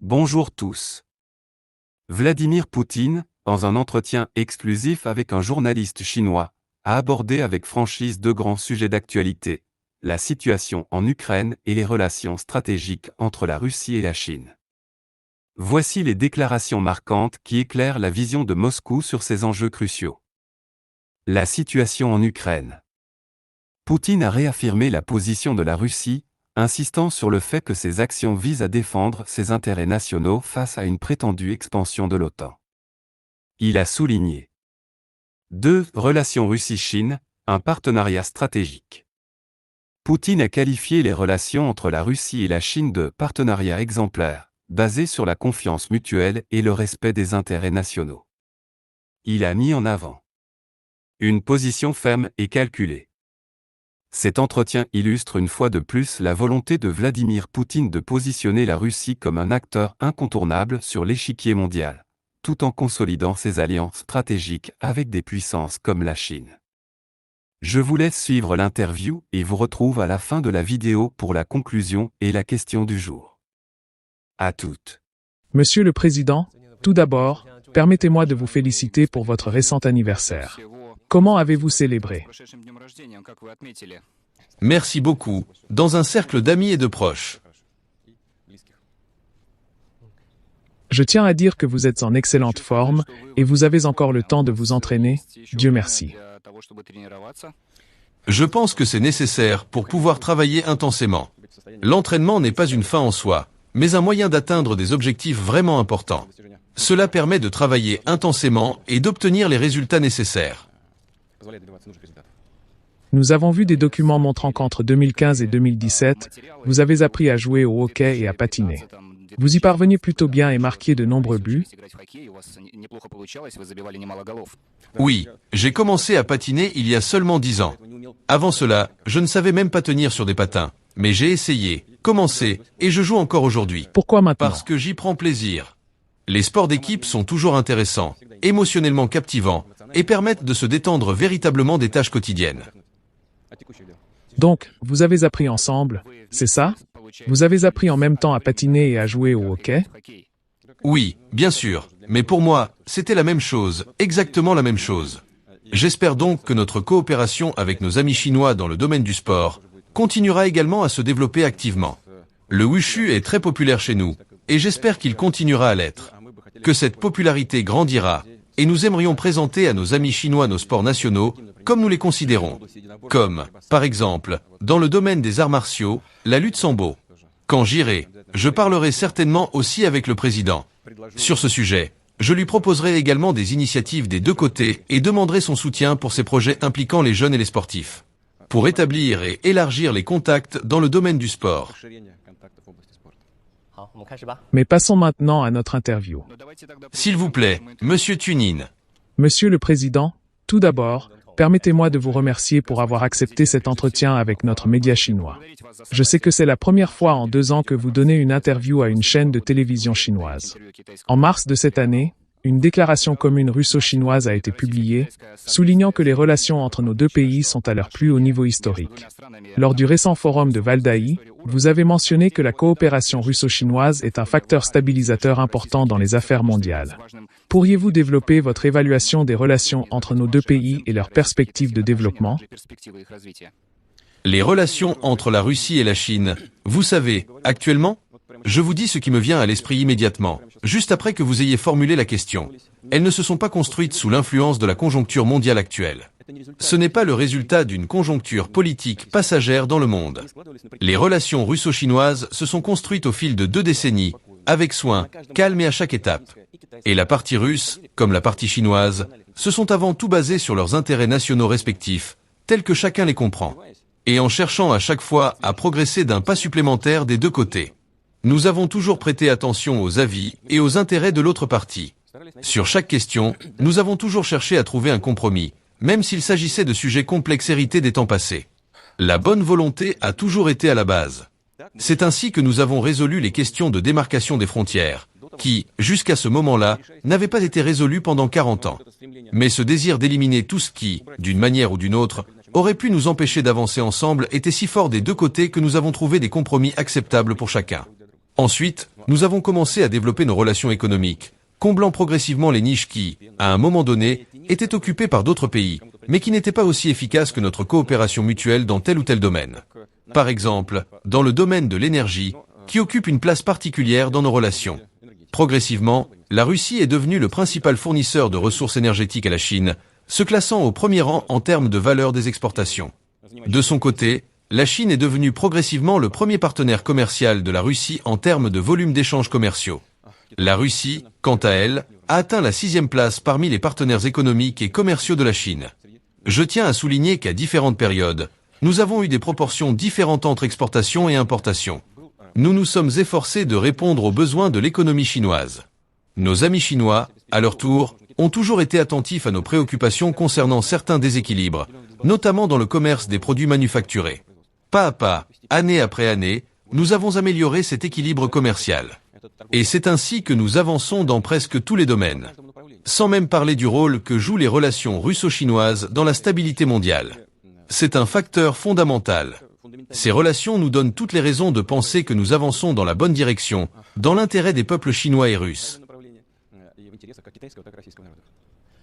Bonjour tous. Vladimir Poutine, dans un entretien exclusif avec un journaliste chinois, a abordé avec franchise deux grands sujets d'actualité, la situation en Ukraine et les relations stratégiques entre la Russie et la Chine. Voici les déclarations marquantes qui éclairent la vision de Moscou sur ces enjeux cruciaux. La situation en Ukraine. Poutine a réaffirmé la position de la Russie, insistant sur le fait que ses actions visent à défendre ses intérêts nationaux face à une prétendue expansion de l'OTAN. Il a souligné 2. Relations Russie-Chine, un partenariat stratégique. Poutine a qualifié les relations entre la Russie et la Chine de partenariat exemplaire, basé sur la confiance mutuelle et le respect des intérêts nationaux. Il a mis en avant une position ferme et calculée. Cet entretien illustre une fois de plus la volonté de Vladimir Poutine de positionner la Russie comme un acteur incontournable sur l'échiquier mondial, tout en consolidant ses alliances stratégiques avec des puissances comme la Chine. Je vous laisse suivre l'interview et vous retrouve à la fin de la vidéo pour la conclusion et la question du jour. À toutes. Monsieur le Président, tout d'abord, permettez-moi de vous féliciter pour votre récent anniversaire. Comment avez-vous célébré? Merci beaucoup, dans un cercle d'amis et de proches. Je tiens à dire que vous êtes en excellente forme et vous avez encore le temps de vous entraîner, Dieu merci. Je pense que c'est nécessaire pour pouvoir travailler intensément. L'entraînement n'est pas une fin en soi, mais un moyen d'atteindre des objectifs vraiment importants. Cela permet de travailler intensément et d'obtenir les résultats nécessaires. Nous avons vu des documents montrant qu'entre 2015 et 2017, vous avez appris à jouer au hockey et à patiner. Vous y parveniez plutôt bien et marquiez de nombreux buts. Oui, j'ai commencé à patiner il y a seulement 10 ans. Avant cela, je ne savais même pas tenir sur des patins. Mais j'ai essayé, commencé, et je joue encore aujourd'hui. Pourquoi maintenant? Parce que j'y prends plaisir. Les sports d'équipe sont toujours intéressants, émotionnellement captivants, et permettent de se détendre véritablement des tâches quotidiennes. Donc, vous avez appris ensemble, c'est ça? Vous avez appris en même temps à patiner et à jouer au hockey? Oui, bien sûr, mais pour moi, c'était la même chose, exactement la même chose. J'espère donc que notre coopération avec nos amis chinois dans le domaine du sport continuera également à se développer activement. Le wushu est très populaire chez nous, et j'espère qu'il continuera à l'être. Que cette popularité grandira, et nous aimerions présenter à nos amis chinois nos sports nationaux, comme nous les considérons. Comme, par exemple, dans le domaine des arts martiaux, la lutte sambo. Quand j'irai, je parlerai certainement aussi avec le président. Sur ce sujet, je lui proposerai également des initiatives des deux côtés et demanderai son soutien pour ces projets impliquant les jeunes et les sportifs. Pour établir et élargir les contacts dans le domaine du sport. Mais passons maintenant à notre interview. S'il vous plaît, Monsieur Tunin. Monsieur le Président, tout d'abord, permettez-moi de vous remercier pour avoir accepté cet entretien avec notre média chinois. Je sais que c'est la première fois en 2 ans que vous donnez une interview à une chaîne de télévision chinoise. En mars de cette année, une déclaration commune russo-chinoise a été publiée, soulignant que les relations entre nos deux pays sont à leur plus haut niveau historique. Lors du récent forum de Valdai, vous avez mentionné que la coopération russo-chinoise est un facteur stabilisateur important dans les affaires mondiales. Pourriez-vous développer votre évaluation des relations entre nos deux pays et leurs perspectives de développement? Les relations entre la Russie et la Chine, vous savez, actuellement, je vous dis ce qui me vient à l'esprit immédiatement, juste après que vous ayez formulé la question. Elles ne se sont pas construites sous l'influence de la conjoncture mondiale actuelle. Ce n'est pas le résultat d'une conjoncture politique passagère dans le monde. Les relations russo-chinoises se sont construites au fil de 2 décennies, avec soin, calme et à chaque étape. Et la partie russe, comme la partie chinoise, se sont avant tout basées sur leurs intérêts nationaux respectifs, tels que chacun les comprend. Et en cherchant à chaque fois à progresser d'un pas supplémentaire des deux côtés. Nous avons toujours prêté attention aux avis et aux intérêts de l'autre partie. Sur chaque question, nous avons toujours cherché à trouver un compromis, même s'il s'agissait de sujets complexes hérités des temps passés. La bonne volonté a toujours été à la base. C'est ainsi que nous avons résolu les questions de démarcation des frontières, qui, jusqu'à ce moment-là, n'avaient pas été résolues pendant 40 ans. Mais ce désir d'éliminer tout ce qui, d'une manière ou d'une autre, aurait pu nous empêcher d'avancer ensemble était si fort des deux côtés que nous avons trouvé des compromis acceptables pour chacun. Ensuite, nous avons commencé à développer nos relations économiques, comblant progressivement les niches qui, à un moment donné, étaient occupées par d'autres pays, mais qui n'étaient pas aussi efficaces que notre coopération mutuelle dans tel ou tel domaine. Par exemple, dans le domaine de l'énergie, qui occupe une place particulière dans nos relations. Progressivement, la Russie est devenue le principal fournisseur de ressources énergétiques à la Chine, se classant au premier rang en termes de valeur des exportations. De son côté, la Chine est devenue progressivement le premier partenaire commercial de la Russie en termes de volume d'échanges commerciaux. La Russie, quant à elle, a atteint la 6e place parmi les partenaires économiques et commerciaux de la Chine. Je tiens à souligner qu'à différentes périodes, nous avons eu des proportions différentes entre exportation et importation. Nous nous sommes efforcés de répondre aux besoins de l'économie chinoise. Nos amis chinois, à leur tour, ont toujours été attentifs à nos préoccupations concernant certains déséquilibres, notamment dans le commerce des produits manufacturés. Pas à pas, année après année, nous avons amélioré cet équilibre commercial. Et c'est ainsi que nous avançons dans presque tous les domaines. Sans même parler du rôle que jouent les relations russo-chinoises dans la stabilité mondiale. C'est un facteur fondamental. Ces relations nous donnent toutes les raisons de penser que nous avançons dans la bonne direction, dans l'intérêt des peuples chinois et russes.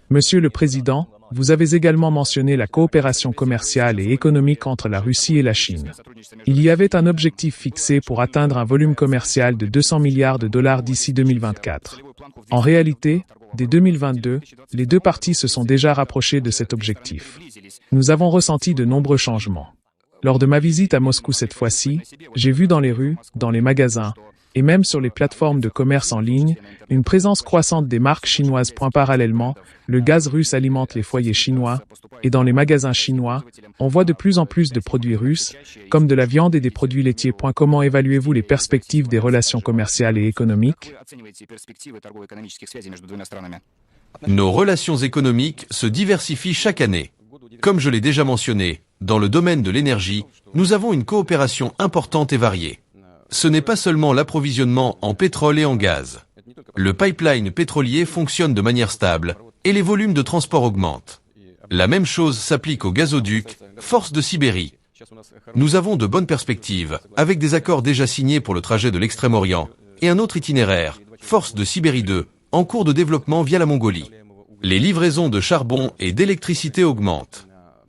Monsieur le Président, vous avez également mentionné la coopération commerciale et économique entre la Russie et la Chine. Il y avait un objectif fixé pour atteindre un volume commercial de 200 milliards de dollars d'ici 2024. En réalité, dès 2022, les deux parties se sont déjà rapprochées de cet objectif. Nous avons ressenti de nombreux changements. Lors de ma visite à Moscou cette fois-ci, j'ai vu dans les rues, dans les magasins, et même sur les plateformes de commerce en ligne, une présence croissante des marques chinoises. Parallèlement, le gaz russe alimente les foyers chinois, et dans les magasins chinois, on voit de plus en plus de produits russes, comme de la viande et des produits laitiers. Comment évaluez-vous les perspectives des relations commerciales et économiques? Nos relations économiques se diversifient chaque année. Comme je l'ai déjà mentionné, dans le domaine de l'énergie, nous avons une coopération importante et variée. Ce n'est pas seulement l'approvisionnement en pétrole et en gaz. Le pipeline pétrolier fonctionne de manière stable et les volumes de transport augmentent. La même chose s'applique au gazoduc, Force de Sibérie. Nous avons de bonnes perspectives, avec des accords déjà signés pour le trajet de l'Extrême-Orient, et un autre itinéraire, Force de Sibérie 2, en cours de développement via la Mongolie. Les livraisons de charbon et d'électricité augmentent.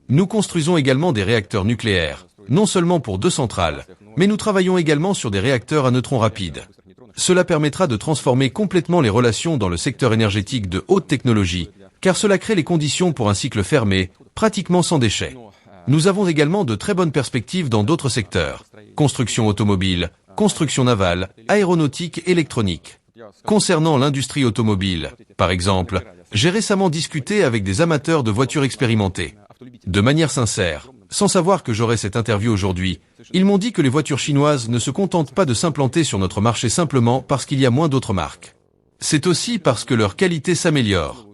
Nous construisons également des réacteurs nucléaires, non seulement pour 2 centrales, mais nous travaillons également sur des réacteurs à neutrons rapides. Cela permettra de transformer complètement les relations dans le secteur énergétique de haute technologie, car cela crée les conditions pour un cycle fermé, pratiquement sans déchets. Nous avons également de très bonnes perspectives dans d'autres secteurs, construction automobile, construction navale, aéronautique, électronique. Concernant l'industrie automobile, par exemple, j'ai récemment discuté avec des amateurs de voitures expérimentées. De manière sincère, sans savoir que j'aurai cette interview aujourd'hui, ils m'ont dit que les voitures chinoises ne se contentent pas de s'implanter sur notre marché simplement parce qu'il y a moins d'autres marques. C'est aussi parce que leur qualité s'améliore.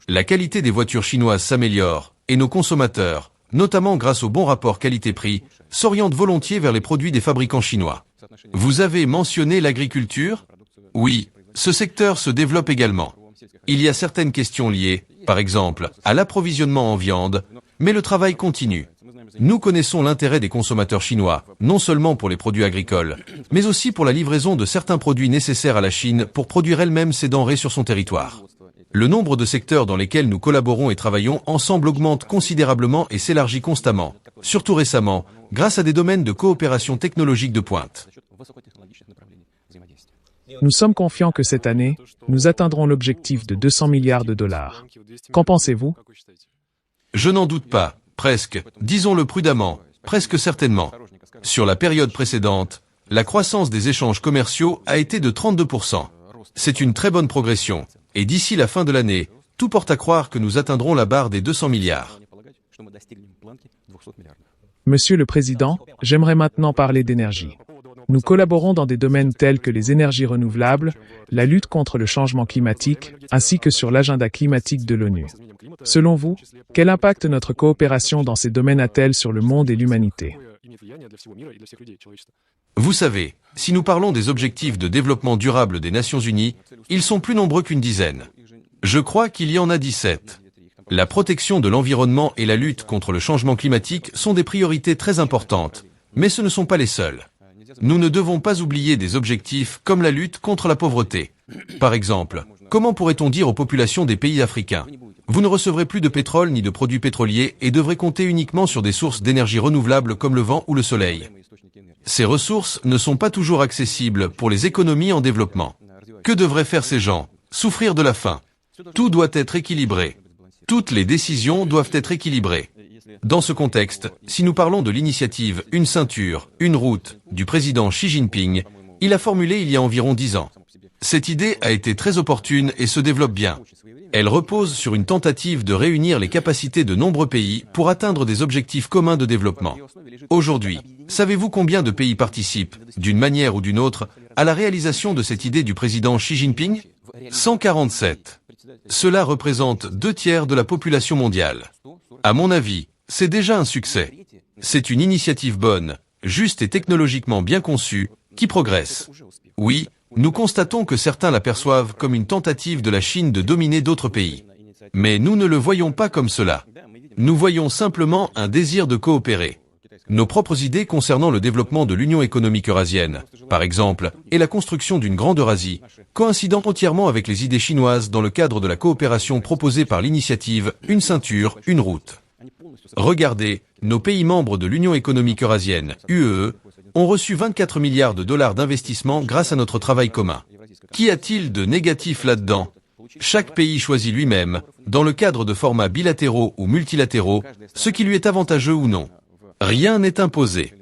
La qualité des voitures chinoises s'améliore, et nos consommateurs, notamment grâce au bon rapport qualité-prix, s'orientent volontiers vers les produits des fabricants chinois. Vous avez mentionné l'agriculture? Oui, ce secteur se développe également. Il y a certaines questions liées, par exemple, à l'approvisionnement en viande, mais le travail continue. Nous connaissons l'intérêt des consommateurs chinois, non seulement pour les produits agricoles, mais aussi pour la livraison de certains produits nécessaires à la Chine pour produire elle-même ces denrées sur son territoire. Le nombre de secteurs dans lesquels nous collaborons et travaillons ensemble augmente considérablement et s'élargit constamment, surtout récemment, grâce à des domaines de coopération technologique de pointe. Nous sommes confiants que cette année, nous atteindrons l'objectif de 200 milliards de dollars. Qu'en pensez-vous? Je n'en doute pas, presque, disons-le prudemment, presque certainement. Sur la période précédente, la croissance des échanges commerciaux a été de 32%. C'est une très bonne progression, et d'ici la fin de l'année, tout porte à croire que nous atteindrons la barre des 200 milliards. Monsieur le Président, j'aimerais maintenant parler d'énergie. Nous collaborons dans des domaines tels que les énergies renouvelables, la lutte contre le changement climatique, ainsi que sur l'agenda climatique de l'ONU. Selon vous, quel impact notre coopération dans ces domaines a-t-elle sur le monde et l'humanité? Vous savez, si nous parlons des objectifs de développement durable des Nations Unies, ils sont plus nombreux qu'une dizaine. Je crois qu'il y en a 17. La protection de l'environnement et la lutte contre le changement climatique sont des priorités très importantes, mais ce ne sont pas les seules. nous ne devons pas oublier des objectifs comme la lutte contre la pauvreté. Par exemple, comment pourrait-on dire aux populations des pays africains: vous ne recevrez plus de pétrole ni de produits pétroliers et devrez compter uniquement sur des sources d'énergie renouvelables comme le vent ou le soleil. Ces ressources ne sont pas toujours accessibles pour les économies en développement. Que devraient faire ces gens? Souffrir de la faim. Tout doit être équilibré. Toutes les décisions doivent être équilibrées. Dans ce contexte, si nous parlons de l'initiative « Une ceinture, une route » du président Xi Jinping, il a formulé il y a environ 10 ans. Cette idée a été très opportune et se développe bien. Elle repose sur une tentative de réunir les capacités de nombreux pays pour atteindre des objectifs communs de développement. Aujourd'hui, savez-vous combien de pays participent, d'une manière ou d'une autre, à la réalisation de cette idée du président Xi Jinping? 147. Cela représente 2/3 de la population mondiale. À mon avis, c'est déjà un succès. C'est une initiative bonne, juste et technologiquement bien conçue, qui progresse. Oui, nous constatons que certains l'aperçoivent comme une tentative de la Chine de dominer d'autres pays. Mais nous ne le voyons pas comme cela. Nous voyons simplement un désir de coopérer. Nos propres idées concernant le développement de l'Union économique eurasienne, par exemple, et la construction d'une grande Eurasie, coïncidant entièrement avec les idées chinoises dans le cadre de la coopération proposée par l'initiative « Une ceinture, une route ». Regardez, nos pays membres de l'Union économique eurasienne, UEE, ont reçu 24 milliards de dollars d'investissement grâce à notre travail commun. Qu'y a-t-il de négatif là-dedans? Chaque pays choisit lui-même, dans le cadre de formats bilatéraux ou multilatéraux, ce qui lui est avantageux ou non. Rien n'est imposé.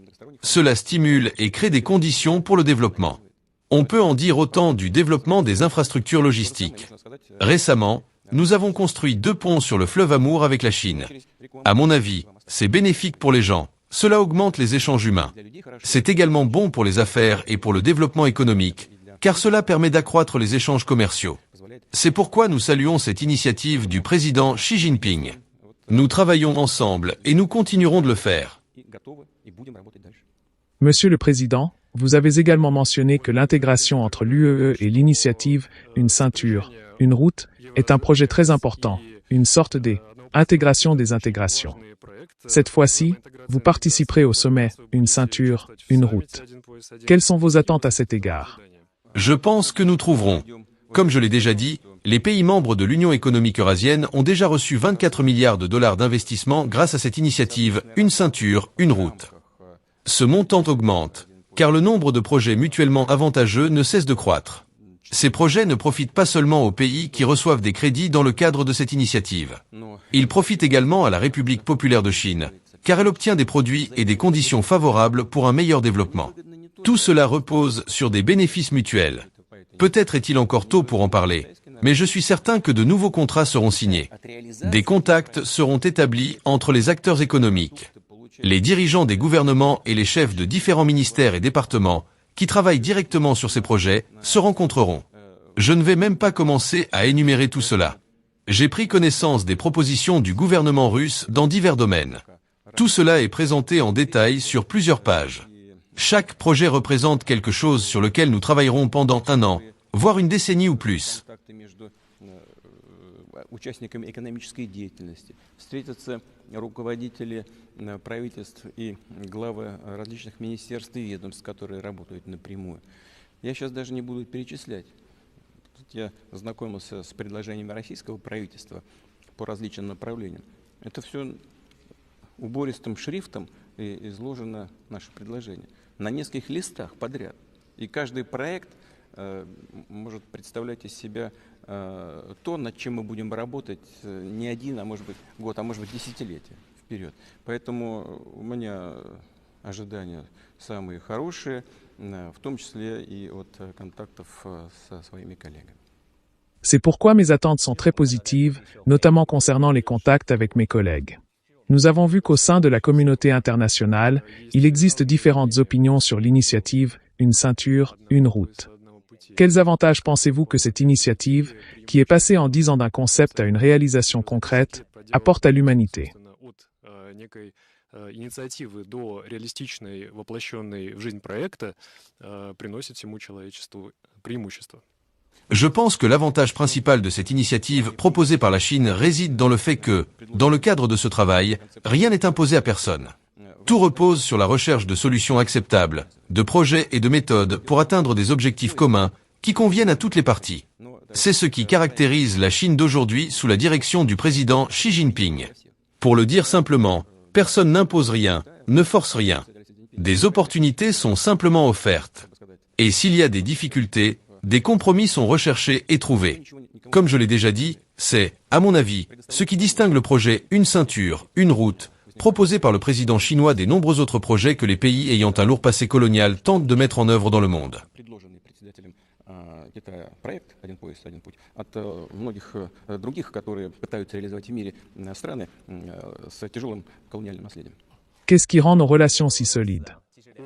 Cela stimule et crée des conditions pour le développement. On peut en dire autant du développement des infrastructures logistiques. Récemment, nous avons construit 2 ponts sur le fleuve Amour avec la Chine. À mon avis, c'est bénéfique pour les gens. Cela augmente les échanges humains. C'est également bon pour les affaires et pour le développement économique, car cela permet d'accroître les échanges commerciaux. C'est pourquoi nous saluons cette initiative du président Xi Jinping. Nous travaillons ensemble et nous continuerons de le faire. Monsieur le Président, vous avez également mentionné que l'intégration entre l'UEE et l'initiative « Une ceinture, une route » est un projet très important, une sorte d'intégration des intégrations. Cette fois-ci, vous participerez au sommet « Une ceinture, une route ». Quelles sont vos attentes à cet égard? Je pense que nous trouverons. Comme je l'ai déjà dit, les pays membres de l'Union économique eurasienne ont déjà reçu 24 milliards de dollars d'investissement grâce à cette initiative « Une ceinture, une route ». Ce montant augmente, car le nombre de projets mutuellement avantageux ne cesse de croître. Ces projets ne profitent pas seulement aux pays qui reçoivent des crédits dans le cadre de cette initiative. Ils profitent également à la République populaire de Chine, car elle obtient des produits et des conditions favorables pour un meilleur développement. Tout cela repose sur des bénéfices mutuels. Peut-être est-il encore tôt pour en parler, mais je suis certain que de nouveaux contrats seront signés. Des contacts seront établis entre les acteurs économiques. Les dirigeants des gouvernements et les chefs de différents ministères et départements qui travaillent directement sur ces projets se rencontreront. Je ne vais même pas commencer à énumérer tout cela. J'ai pris connaissance des propositions du gouvernement russe dans divers domaines. Tout cela est présenté en détail sur plusieurs pages. Chaque projet représente quelque chose sur lequel nous travaillerons pendant 1 an, voire une décennie ou plus. Участниками экономической деятельности, встретятся руководители правительств и главы различных министерств и ведомств, которые работают напрямую. Я сейчас даже не буду перечислять. Я знакомился с предложениями российского правительства по различным направлениям. Это все убористым шрифтом изложено наше предложение на нескольких листах подряд. И каждый проект может представлять из себя то, над чем мы будем работать не 1, а может быть год, а может быть десятилетия вперед. Поэтому у меня ожидания самые хорошие, в том числе и от контактов со своими коллегами. C'est pourquoi mes attentes sont très positives, notamment concernant les contacts avec mes collègues. Nous avons vu qu'au sein de la communauté internationale, il existe différentes opinions sur l'initiative « Une ceinture, une route ». Quels avantages pensez-vous que cette initiative, qui est passée en 10 ans d'un concept à une réalisation concrète, apporte à l'humanité? Инициативы до реалистичной, воплощенной в жизнь проекта приносит всему человечеству преимущество. Je pense que l'avantage principal de cette initiative proposée par la Chine réside dans le fait que, dans le cadre de ce travail, rien n'est imposé à personne. Tout repose sur la recherche de solutions acceptables, de projets et de méthodes pour atteindre des objectifs communs qui conviennent à toutes les parties. C'est ce qui caractérise la Chine d'aujourd'hui sous la direction du président Xi Jinping. Pour le dire simplement, personne n'impose rien, ne force rien. Des opportunités sont simplement offertes. Et s'il y a des difficultés, des compromis sont recherchés et trouvés. Comme je l'ai déjà dit, c'est, à mon avis, ce qui distingue le projet Une ceinture, une route, proposé par le président chinois des nombreux autres projets que les pays ayant un lourd passé colonial tentent de mettre en œuvre dans le monde. Проект «Один пояс, один путь» от многих других, которые пытаются реализовать в мире страны с тяжелым колониальным наследием. Qu'est-ce qui rend nos relations si solides?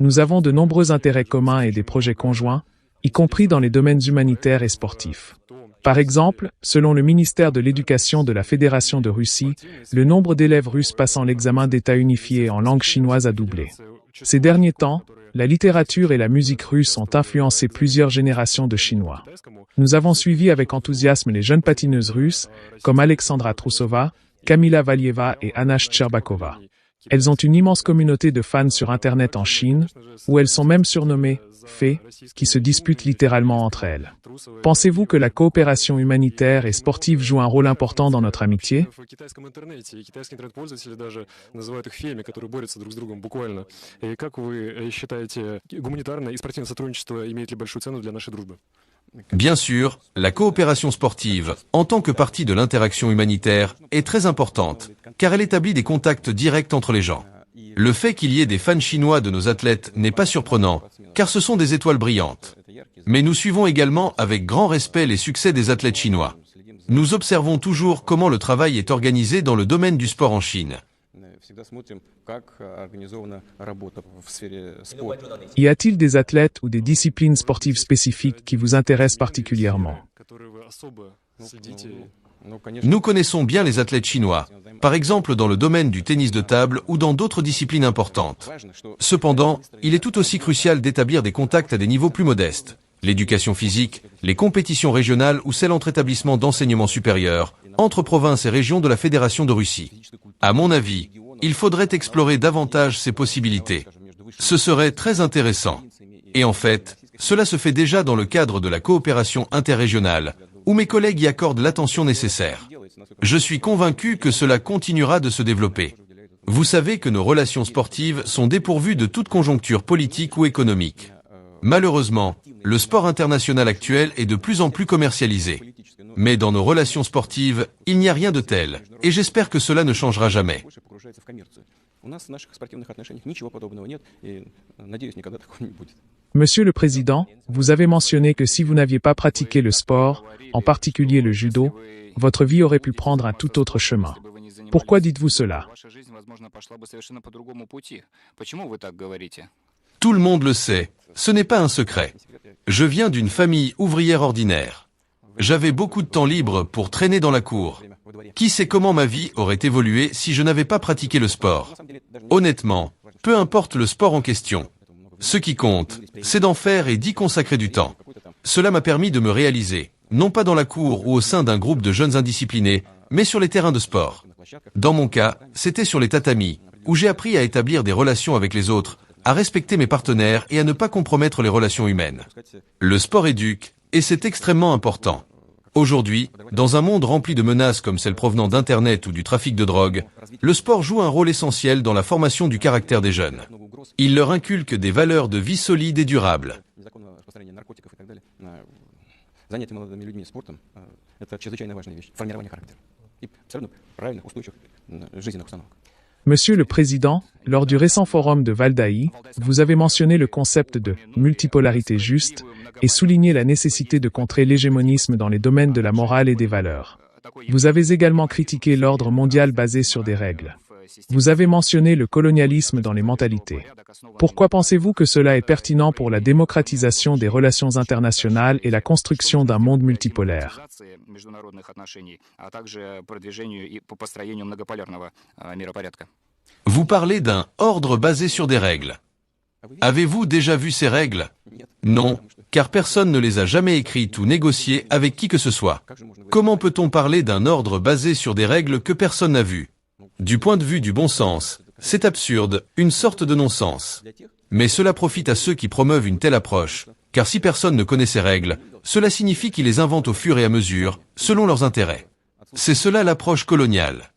Nous avons de nombreux intérêts communs et des projets conjoints, y compris dans les domaines humanitaires et sportifs. Par exemple, selon le ministère de l'Éducation de la Fédération de Russie, le nombre d'élèves russes passant l'examen d'État unifié en langue chinoise a doublé. Ces derniers temps, la littérature et la musique russe ont influencé plusieurs générations de Chinois. Nous avons suivi avec enthousiasme les jeunes patineuses russes, comme Alexandra Trusova, Kamila Valieva et Anna Shcherbakova. Elles ont une immense communauté de fans sur Internet en Chine, où elles sont même surnommées « fées », qui se disputent littéralement entre elles. Pensez-vous que la coopération humanitaire et sportive joue un rôle important dans notre amitié? Bien sûr, la coopération sportive, en tant que partie de l'interaction humanitaire, est très importante, car elle établit des contacts directs entre les gens. Le fait qu'il y ait des fans chinois de nos athlètes n'est pas surprenant, car ce sont des étoiles brillantes. Mais nous suivons également avec grand respect les succès des athlètes chinois. Nous observons toujours comment le travail est organisé dans le domaine du sport en Chine. Y a-t-il des athlètes ou des disciplines sportives spécifiques qui vous intéressent particulièrement? Nous connaissons bien les athlètes chinois, par exemple dans le domaine du tennis de table ou dans d'autres disciplines importantes. Cependant, il est tout aussi crucial d'établir des contacts à des niveaux plus modestes. L'éducation physique, les compétitions régionales ou celles entre établissements d'enseignement supérieur, entre provinces et régions de la Fédération de Russie. À mon avis, il faudrait explorer davantage ces possibilités. Ce serait très intéressant. Et en fait, cela se fait déjà dans le cadre de la coopération interrégionale, où mes collègues y accordent l'attention nécessaire. Je suis convaincu que cela continuera de se développer. Vous savez que nos relations sportives sont dépourvues de toute conjoncture politique ou économique. Malheureusement, le sport international actuel est de plus en plus commercialisé. Mais dans nos relations sportives, il n'y a rien de tel, et j'espère que cela ne changera jamais. Monsieur le Président, vous avez mentionné que si vous n'aviez pas pratiqué le sport, en particulier le judo, votre vie aurait pu prendre un tout autre chemin. Pourquoi dites-vous cela? Tout le monde le sait, ce n'est pas un secret. Je viens d'une famille ouvrière ordinaire. J'avais beaucoup de temps libre pour traîner dans la cour. Qui sait comment ma vie aurait évolué si je n'avais pas pratiqué le sport? Honnêtement, peu importe le sport en question. Ce qui compte, c'est d'en faire et d'y consacrer du temps. Cela m'a permis de me réaliser, non pas dans la cour ou au sein d'un groupe de jeunes indisciplinés, mais sur les terrains de sport. Dans mon cas, c'était sur les tatamis, où j'ai appris à établir des relations avec les autres, à respecter mes partenaires et à ne pas compromettre les relations humaines. Le sport éduque, et c'est extrêmement important. Aujourd'hui, dans un monde rempli de menaces comme celles provenant d'Internet ou du trafic de drogue, le sport joue un rôle essentiel dans la formation du caractère des jeunes. Il leur inculque des valeurs de vie solides et durables. Monsieur le Président, lors du récent forum de Valdaï, vous avez mentionné le concept de « multipolarité juste » et souligné la nécessité de contrer l'hégémonisme dans les domaines de la morale et des valeurs. Vous avez également critiqué l'ordre mondial basé sur des règles. Vous avez mentionné le colonialisme dans les mentalités. Pourquoi pensez-vous que cela est pertinent pour la démocratisation des relations internationales et la construction d'un monde multipolaire? Vous parlez d'un ordre basé sur des règles. Avez-vous déjà vu ces règles? Non, car personne ne les a jamais écrites ou négociées avec qui que ce soit. Comment peut-on parler d'un ordre basé sur des règles que personne n'a vues? Du point de vue du bon sens, C'est absurde, une sorte de non-sens. Mais cela profite à ceux qui promeuvent une telle approche, car si personne ne connaît ces règles, cela signifie qu'ils les inventent au fur et à mesure, selon leurs intérêts. C'est cela l'approche coloniale.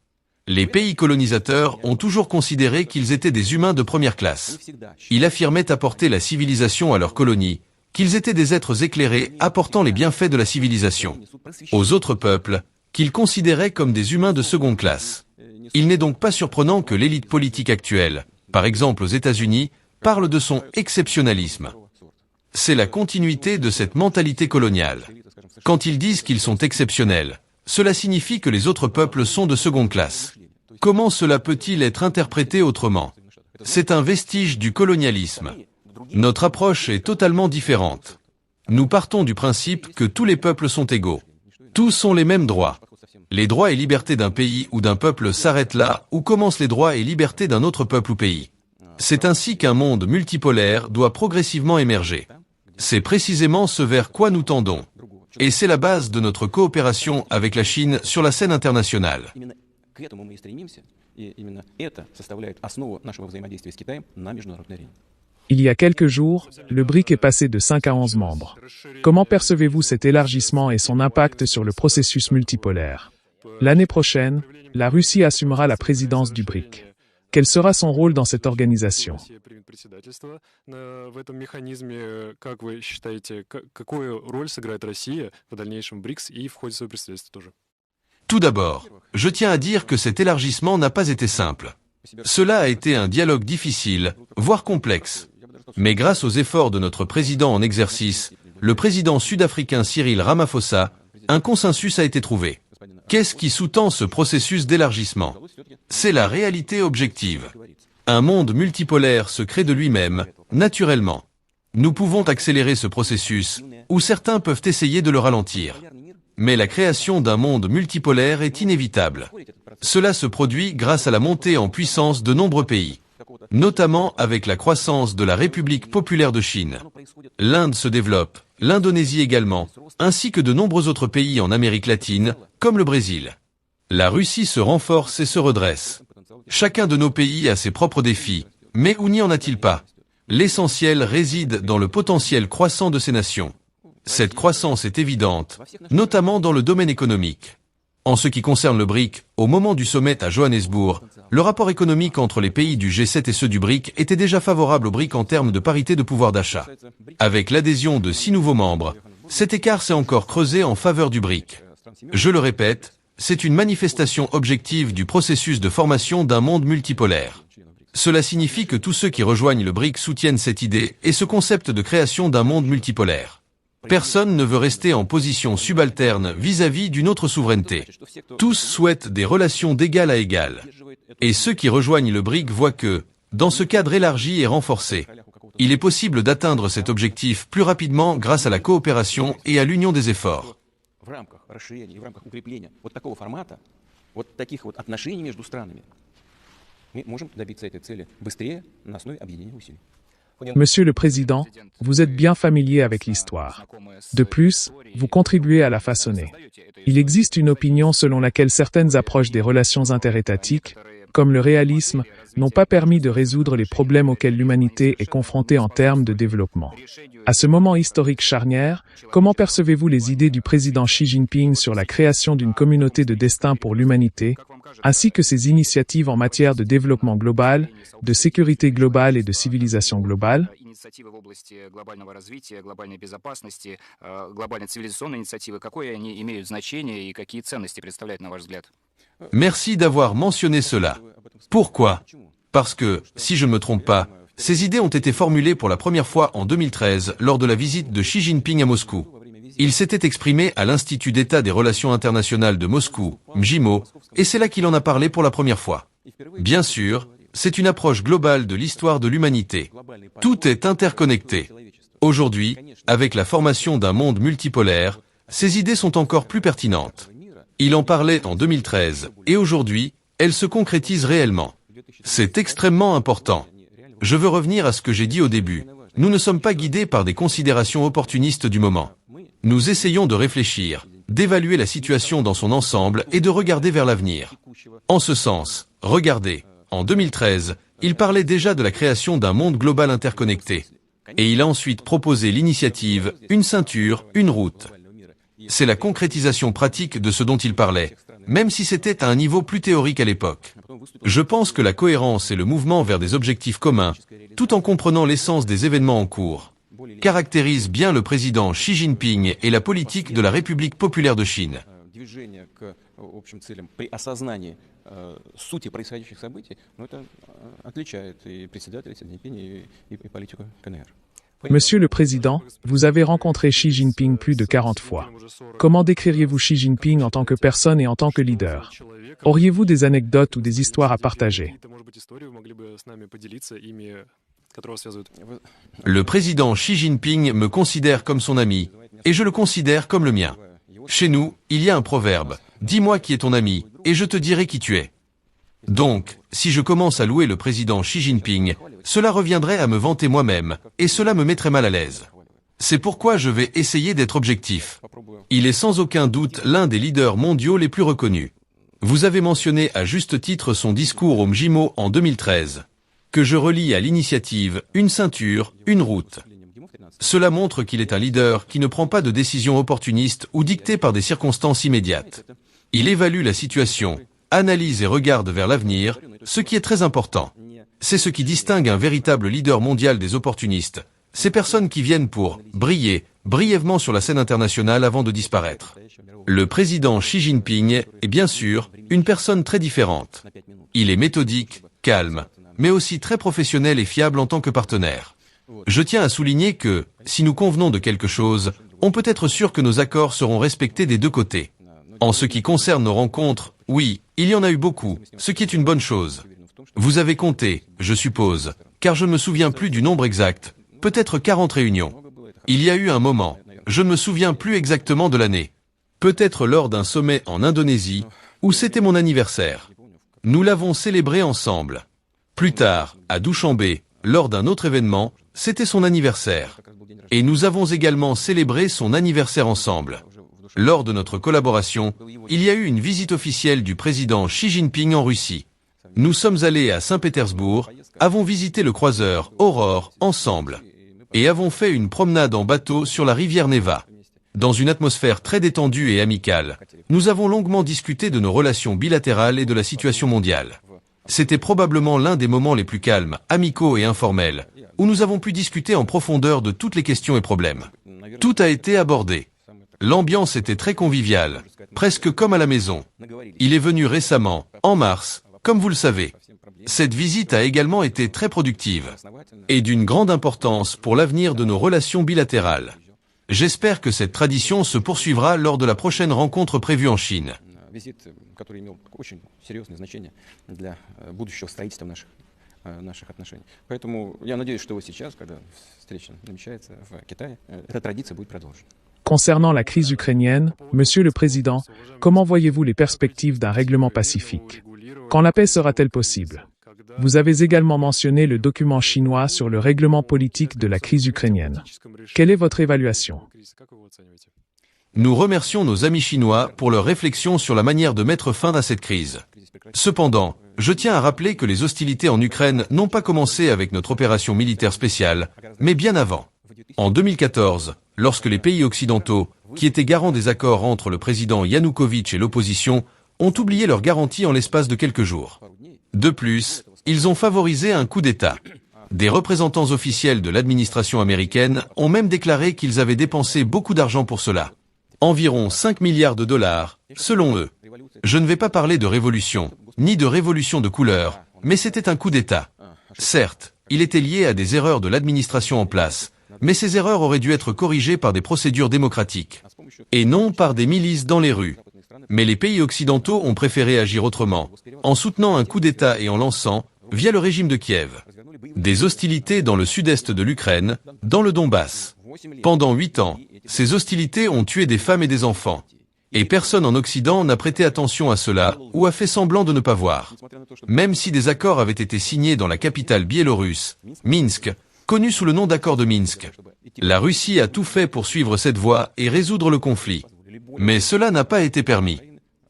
Les pays colonisateurs ont toujours considéré qu'ils étaient des humains de première classe. Ils affirmaient apporter la civilisation à leurs colonies, qu'ils étaient des êtres éclairés apportant les bienfaits de la civilisation aux autres peuples, qu'ils considéraient comme des humains de seconde classe. Il n'est donc pas surprenant que l'élite politique actuelle, par exemple aux États-Unis, parle de son exceptionnalisme. C'est la continuité de cette mentalité coloniale. Quand ils disent qu'ils sont exceptionnels, cela signifie que les autres peuples sont de seconde classe. Comment cela peut-il être interprété autrement? C'est un vestige du colonialisme. Notre approche est totalement différente. Nous partons du principe que tous les peuples sont égaux. Tous ont les mêmes droits. Les droits et libertés d'un pays ou d'un peuple s'arrêtent là où commencent les droits et libertés d'un autre peuple ou pays. C'est ainsi qu'un monde multipolaire doit progressivement émerger. C'est précisément ce vers quoi nous tendons. Et c'est la base de notre coopération avec la Chine sur la scène internationale. Il y a quelques jours, le BRIC est passé de 5 à 11 membres. Comment percevez-vous cet élargissement et son impact sur le processus multipolaire? L'année prochaine, la Russie assumera la présidence du BRIC. Quel sera son rôle dans cette organisation? Tout d'abord, je tiens à dire que cet élargissement n'a pas été simple. Cela a été un dialogue difficile, voire complexe. Mais grâce aux efforts de notre président en exercice, le président sud-africain Cyril Ramaphosa, un consensus a été trouvé. Qu'est-ce qui sous-tend ce processus d'élargissement? C'est la réalité objective. Un monde multipolaire se crée de lui-même, naturellement. Nous pouvons accélérer ce processus, ou certains peuvent essayer de le ralentir. Mais la création d'un monde multipolaire est inévitable. Cela se produit grâce à la montée en puissance de nombreux pays, notamment avec la croissance de la République populaire de Chine. L'Inde se développe, l'Indonésie également, ainsi que de nombreux autres pays en Amérique latine, comme le Brésil. La Russie se renforce et se redresse. Chacun de nos pays a ses propres défis, mais où n'y en a-t-il pas? L'essentiel réside dans le potentiel croissant de ces nations. Cette croissance est évidente, notamment dans le domaine économique. En ce qui concerne le BRIC, au moment du sommet à Johannesburg, le rapport économique entre les pays du G7 et ceux du BRIC était déjà favorable au BRIC en termes de parité de pouvoir d'achat. Avec l'adhésion de 6 nouveaux membres, cet écart s'est encore creusé en faveur du BRIC. Je le répète, c'est une manifestation objective du processus de formation d'un monde multipolaire. Cela signifie que tous ceux qui rejoignent le BRIC soutiennent cette idée et ce concept de création d'un monde multipolaire. Personne ne veut rester en position subalterne vis-à-vis d'une autre souveraineté. Tous souhaitent des relations d'égal à égal. Et ceux qui rejoignent le BRIC voient que, dans ce cadre élargi et renforcé, il est possible d'atteindre cet objectif plus rapidement grâce à la coopération et à l'union des efforts. Monsieur le Président, vous êtes bien familier avec l'histoire. De plus, vous contribuez à la façonner. Il existe une opinion selon laquelle certaines approches des relations interétatiques, comme le réalisme, n'ont pas permis de résoudre les problèmes auxquels l'humanité est confrontée en termes de développement. À ce moment historique charnière, comment percevez-vous les idées du président Xi Jinping sur la création d'une communauté de destin pour l'humanité, ainsi que ses initiatives en matière de développement global, de sécurité globale et de civilisation globale? Merci d'avoir mentionné cela. Pourquoi? Parce que, si je ne me trompe pas, ces idées ont été formulées pour la première fois en 2013 lors de la visite de Xi Jinping à Moscou. Il s'était exprimé à l'Institut d'État des Relations Internationales de Moscou, MJIMO, et c'est là qu'il en a parlé pour la première fois. Bien sûr, c'est une approche globale de l'histoire de l'humanité. Tout est interconnecté. Aujourd'hui, avec la formation d'un monde multipolaire, ces idées sont encore plus pertinentes. Il en parlait en 2013, et aujourd'hui, elles se concrétisent réellement. C'est extrêmement important. Je veux revenir à ce que j'ai dit au début. Nous ne sommes pas guidés par des considérations opportunistes du moment. Nous essayons de réfléchir, d'évaluer la situation dans son ensemble et de regarder vers l'avenir. En ce sens, regardez, En 2013, il parlait déjà de la création d'un monde global interconnecté. Et il a ensuite proposé l'initiative « Une ceinture, une route ». C'est la concrétisation pratique de ce dont il parlait, même si c'était à un niveau plus théorique à l'époque. Je pense que la cohérence et le mouvement vers des objectifs communs, tout en comprenant l'essence des événements en cours, caractérisent bien le président Xi Jinping et la politique de la République populaire de Chine. Движение к общим целям при осознании сути происходящих событий, но это отличает и председателя Си Цзиньпиня, и политику КНР. Monsieur le Président, vous avez rencontré Xi Jinping plus de 40 fois. Comment décririez-vous Xi Jinping en tant que personne et en tant que leader? Auriez-vous des anecdotes ou des histoires à partager? Le président Xi Jinping me considère comme son ami, et je le considère comme le mien. Chez nous, il y a un proverbe, « Dis-moi qui est ton ami, et je te dirai qui tu es ». Donc, si je commence à louer le président Xi Jinping, cela reviendrait à me vanter moi-même, et cela me mettrait mal à l'aise. C'est pourquoi je vais essayer d'être objectif. Il est sans aucun doute l'un des leaders mondiaux les plus reconnus. Vous avez mentionné à juste titre son discours au MJIMO en 2013, que je relie à l'initiative « Une ceinture, une route ». Cela montre qu'il est un leader qui ne prend pas de décisions opportunistes ou dictées par des circonstances immédiates. Il évalue la situation, analyse et regarde vers l'avenir, ce qui est très important. C'est ce qui distingue un véritable leader mondial des opportunistes, ces personnes qui viennent pour briller brièvement sur la scène internationale avant de disparaître. Le président Xi Jinping est bien sûr une personne très différente. Il est méthodique, calme, mais aussi très professionnel et fiable en tant que partenaire. Je tiens à souligner que, si nous convenons de quelque chose, on peut être sûr que nos accords seront respectés des deux côtés. En ce qui concerne nos rencontres, oui, il y en a eu beaucoup, ce qui est une bonne chose. Vous avez compté, je suppose, car je ne me souviens plus du nombre exact, peut-être 40 réunions. Il y a eu un moment, je ne me souviens plus exactement de l'année. Peut-être lors d'un sommet en Indonésie, où c'était mon anniversaire. Nous l'avons célébré ensemble. Plus tard, à Douchambé, lors d'un autre événement, c'était son anniversaire. Et nous avons également célébré son anniversaire ensemble. Lors de notre collaboration, il y a eu une visite officielle du président Xi Jinping en Russie. Nous sommes allés à Saint-Pétersbourg, avons visité le croiseur Aurore ensemble, et avons fait une promenade en bateau sur la rivière Neva. Dans une atmosphère très détendue et amicale, nous avons longuement discuté de nos relations bilatérales et de la situation mondiale. C'était probablement l'un des moments les plus calmes, amicaux et informels, où nous avons pu discuter en profondeur de toutes les questions et problèmes. Tout a été abordé. L'ambiance était très conviviale, presque comme à la maison. Il est venu récemment, en mars, comme vous le savez. Cette visite a également été très productive et d'une grande importance pour l'avenir de nos relations bilatérales. J'espère que cette tradition se poursuivra lors de la prochaine rencontre prévue en Chine. Визит, который имел очень серьезное значение для будущего строительства наших отношений. Поэтому я надеюсь, что вот сейчас, когда встреча намечается в Китае, эта традиция будет продолжена. Concernant la crise ukrainienne, Monsieur le Président, comment voyez-vous les perspectives d'un règlement pacifique? Quand la paix sera-t-elle possible? Vous avez également mentionné le document chinois sur le règlement politique de la crise ukrainienne. Quelle est votre évaluation? Nous remercions nos amis chinois pour leur réflexion sur la manière de mettre fin à cette crise. Cependant, je tiens à rappeler que les hostilités en Ukraine n'ont pas commencé avec notre opération militaire spéciale, mais bien avant. En 2014, lorsque les pays occidentaux, qui étaient garants des accords entre le président Yanukovych et l'opposition, ont oublié leurs garanties en l'espace de quelques jours. De plus, ils ont favorisé un coup d'État. Des représentants officiels de l'administration américaine ont même déclaré qu'ils avaient dépensé beaucoup d'argent pour cela. Environ 5 milliards de dollars, selon eux. Je ne vais pas parler de révolution, ni de révolution de couleur, mais c'était un coup d'État. Certes, il était lié à des erreurs de l'administration en place, mais ces erreurs auraient dû être corrigées par des procédures démocratiques, et non par des milices dans les rues. Mais les pays occidentaux ont préféré agir autrement, en soutenant un coup d'État et en lançant, via le régime de Kiev, des hostilités dans le sud-est de l'Ukraine, dans le Donbass. Pendant 8 ans, ces hostilités ont tué des femmes et des enfants. Et personne en Occident n'a prêté attention à cela ou a fait semblant de ne pas voir. Même si des accords avaient été signés dans la capitale biélorusse, Minsk, connue sous le nom d'accord de Minsk, la Russie a tout fait pour suivre cette voie et résoudre le conflit. Mais cela n'a pas été permis.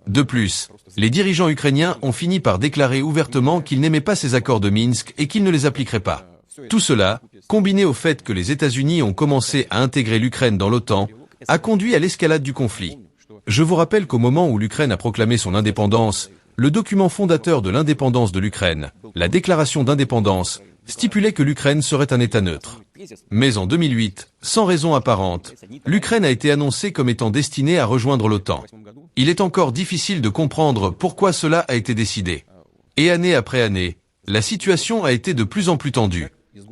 De plus, les dirigeants ukrainiens ont fini par déclarer ouvertement qu'ils n'aimaient pas ces accords de Minsk et qu'ils ne les appliqueraient pas. Tout cela, combiné au fait que les États-Unis ont commencé à intégrer l'Ukraine dans l'OTAN, a conduit à l'escalade du conflit. Je vous rappelle qu'au moment où l'Ukraine a proclamé son indépendance, le document fondateur de l'indépendance de l'Ukraine, la déclaration d'indépendance, stipulait que l'Ukraine serait un État neutre. Mais en 2008, sans raison apparente, l'Ukraine a été annoncée comme étant destinée à rejoindre l'OTAN. Il est encore difficile de comprendre pourquoi cela a été décidé. Et année après année, la situation a été de plus en plus tendue.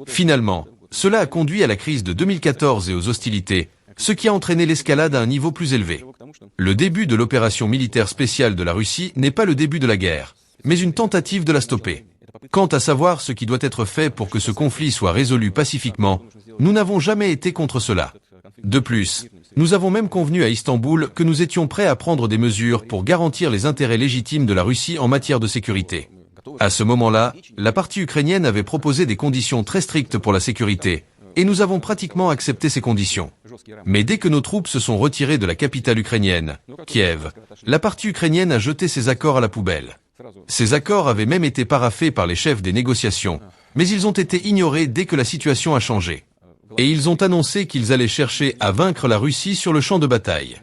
Finalement, cela a conduit à la crise de 2014 et aux hostilités, ce qui a entraîné l'escalade à un niveau plus élevé. Le début de l'opération militaire spéciale de la Russie n'est pas le début de la guerre, mais une tentative de la stopper. Quant à savoir ce qui doit être fait pour que ce conflit soit résolu pacifiquement, nous n'avons jamais été contre cela. De plus, nous avons même convenu à Istanbul que nous étions prêts à prendre des mesures pour garantir les intérêts légitimes de la Russie en matière de sécurité. À ce moment-là, la partie ukrainienne avait proposé des conditions très strictes pour la sécurité, et nous avons pratiquement accepté ces conditions. Mais dès que nos troupes se sont retirées de la capitale ukrainienne, Kiev, la partie ukrainienne a jeté ces accords à la poubelle. Ces accords avaient même été paraphés par les chefs des négociations, mais ils ont été ignorés dès que la situation a changé. Et ils ont annoncé qu'ils allaient chercher à vaincre la Russie sur le champ de bataille.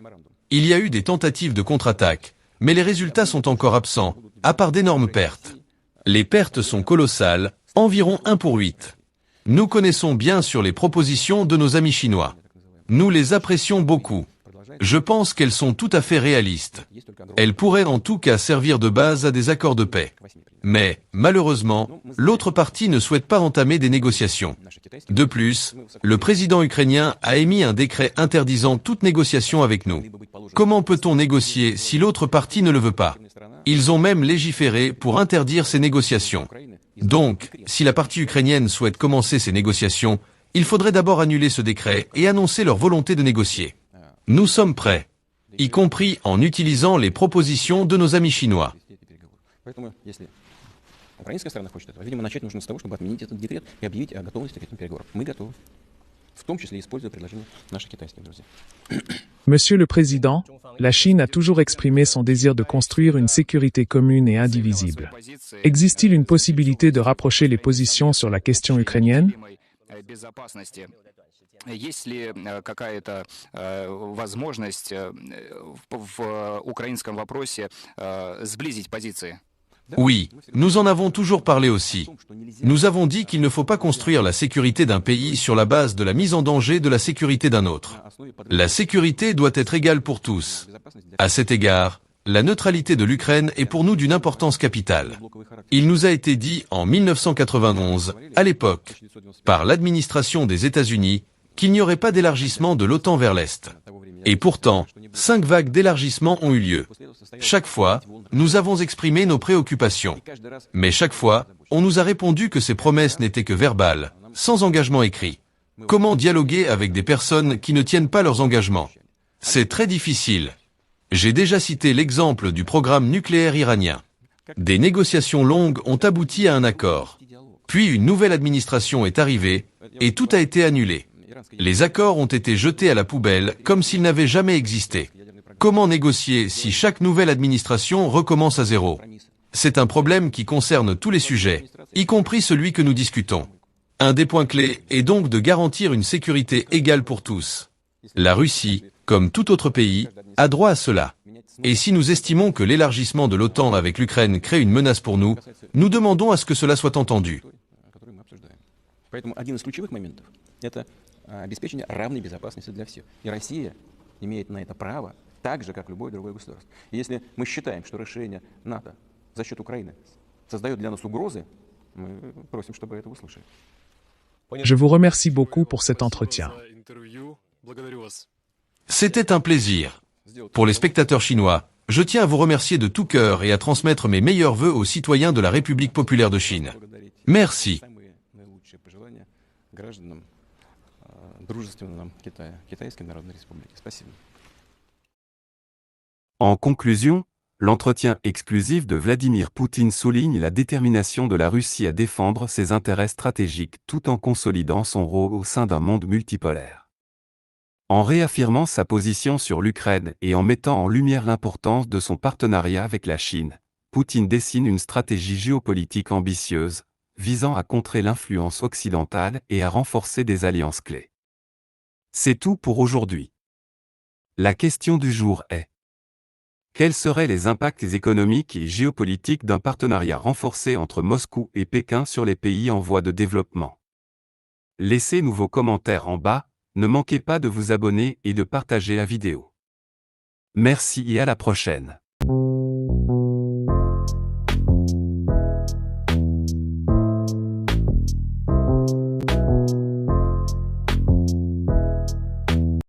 Il y a eu des tentatives de contre-attaque, mais les résultats sont encore absents, à part d'énormes pertes. Les pertes sont colossales, environ 1 pour 8. Nous connaissons bien sur les propositions de nos amis chinois. Nous les apprécions beaucoup. Je pense qu'elles sont tout à fait réalistes. Elles pourraient en tout cas servir de base à des accords de paix. Mais, malheureusement, l'autre partie ne souhaite pas entamer des négociations. De plus, le président ukrainien a émis un décret interdisant toute négociation avec nous. Comment peut-on négocier si l'autre partie ne le veut pas? Ils ont même légiféré pour interdire ces négociations. Donc, si la partie ukrainienne souhaite commencer ces négociations, il faudrait d'abord annuler ce décret et annoncer leur volonté de négocier. Nous sommes prêts, y compris en utilisant les propositions de nos amis chinois. Украинская сторона хочет этого. Видимо, начать нужно с того, чтобы отменить этот декрет и объявить о готовности к этим переговорам. Мы готовы. В том числе используя предложения наших китайских друзей. Monsieur le Président, la Chine a toujours exprimé son désir de construire une sécurité commune et indivisible. Existe-t-il une possibilité de rapprocher les positions sur la question ukrainienne? Есть ли какая-то возможность в украинском вопросе сблизить позиции? Oui, nous en avons toujours parlé aussi. Nous avons dit qu'il ne faut pas construire la sécurité d'un pays sur la base de la mise en danger de la sécurité d'un autre. La sécurité doit être égale pour tous. À cet égard, la neutralité de l'Ukraine est pour nous d'une importance capitale. Il nous a été dit en 1991, à l'époque, par l'administration des États-Unis, qu'il n'y aurait pas d'élargissement de l'OTAN vers l'Est. Et pourtant, 5 vagues d'élargissement ont eu lieu. Chaque fois, nous avons exprimé nos préoccupations. Mais chaque fois, on nous a répondu que ces promesses n'étaient que verbales, sans engagement écrit. Comment dialoguer avec des personnes qui ne tiennent pas leurs engagements? C'est très difficile. J'ai déjà cité l'exemple du programme nucléaire iranien. Des négociations longues ont abouti à un accord. Puis une nouvelle administration est arrivée, et tout a été annulé. Les accords ont été jetés à la poubelle comme s'ils n'avaient jamais existé. Comment négocier si chaque nouvelle administration recommence à zéro? C'est un problème qui concerne tous les sujets, y compris celui que nous discutons. Un des points clés est donc de garantir une sécurité égale pour tous. La Russie, comme tout autre pays, a droit à cela. Et si nous estimons que l'élargissement de l'OTAN avec l'Ukraine crée une menace pour nous, nous demandons à ce que cela soit entendu. Поэтому один из ключевых моментов – это обеспечение равной безопасности для всех. И Россия имеет на это право, так же, как любое другое государство. И если мы считаем, что расширение НАТО за счет Украины создает для нас угрозы, мы просим, чтобы это услышали. Je vous remercie beaucoup pour cet entretien. C'était un plaisir. Pour les spectateurs chinois, je tiens à vous remercier de tout cœur et à transmettre mes meilleurs vœux aux citoyens de la République populaire de Chine. Merci. Наилучшие пожелания гражданам дружественного нам Китая, Китайской Народной Республики. Спасибо. En conclusion, l'entretien exclusif de Vladimir Poutine souligne la détermination de la Russie à défendre ses intérêts stratégiques tout en consolidant son rôle au sein d'un monde multipolaire. En réaffirmant sa position sur l'Ukraine et en mettant en lumière l'importance de son partenariat avec la Chine, Poutine dessine une stratégie géopolitique ambitieuse, visant à contrer l'influence occidentale et à renforcer des alliances clés. C'est tout pour aujourd'hui. La question du jour est: quels seraient les impacts économiques et géopolitiques d'un partenariat renforcé entre Moscou et Pékin sur les pays en voie de développement? Laissez-nous vos commentaires en bas, ne manquez pas de vous abonner et de partager la vidéo. Merci et à la prochaine.